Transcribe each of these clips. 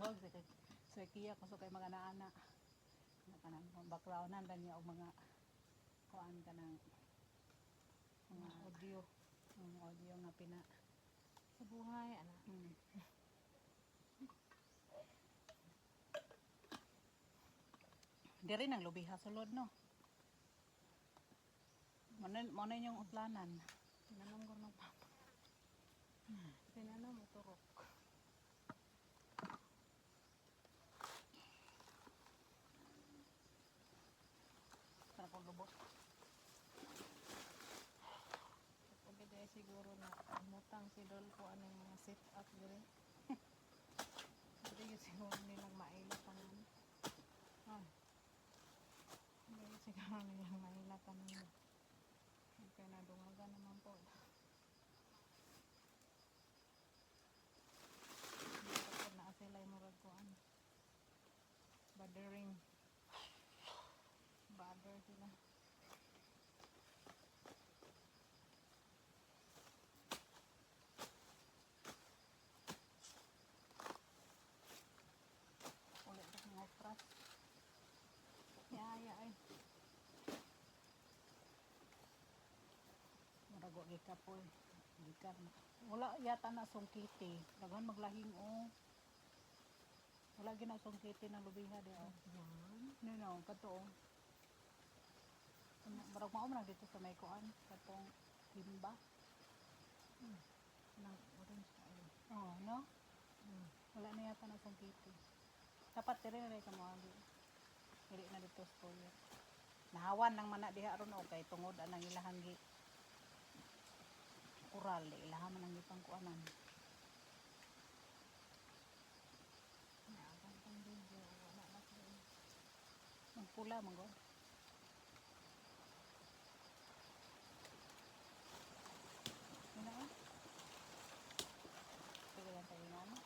Huwag sa kiya ko so kay mga naana. Kanang backgroundan lang niya og mga kuan kanang mga audio nga pina Sa buhay, ana. Diri nang lubiha sulod no. Mo na yung utlanan. Tinanong ko ng papa. Tinanong mo turok. Para kung lubot. Pwede dahil siguro na umutang si Dolpo anong mga sit up dire. Pwede yun siguro nilang mailatanan. Pwede yun siguro nilang mailatanan. Okay na, dungaga naman po. Tapos na sila yung murag ko ano. Bothering. Bother sila. Ulit sa mga stras. Yaya ay. Marago gikapoy. Gikan. Wala yata na sungkiti. Daghan maglahing o. Wala gina sungkiti ng lubiha di o. Yan. No, kato o. Marag mao man dito sa may kuan katong himba. Nang orange ka ay. Oh, no? Wala na yata na sungkiti. Dapat dire ka mo agi. Dili na dito spoiler. Nahawan ng mana diha ron o kay tungod anang ilahang gi kural ilaha man ang gipang kuanan. Naabang pang video. Wala na ko. Magpula man go. Ano ba? Sige lang tayo nga no?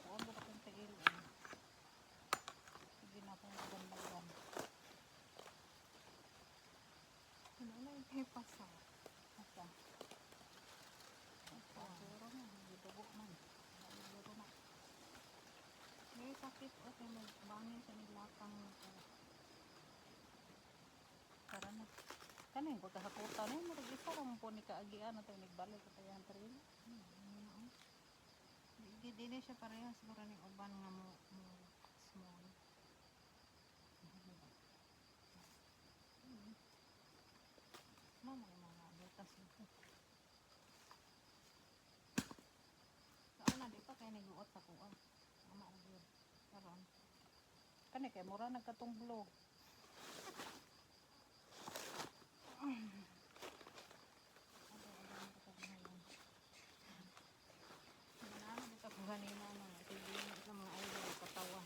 Huwag mo akong tigil. Sige na akong magandang. Ano na yung pipasa? Asa? Siguro na. Gidugo man. Siguro na. May sakit o kay magbangin sa niglakang ko. Tara na. Kanin ko kahakutan eh. Marag isa lang po ni kaagian na tayo nagbalik ko tayo ang trail. Di na siya pareha siguro ng uban nga mo small. Mama yung mga butas nito. Saan na di pa kayo nag-uot sa kuwan. Mama na yun. Karon. Kani kay mura nagkatumblo. Ganina na tigilin sa mga idol katawa.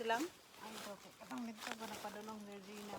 Silang? Idol kay katang nito ba napadulong Virginia.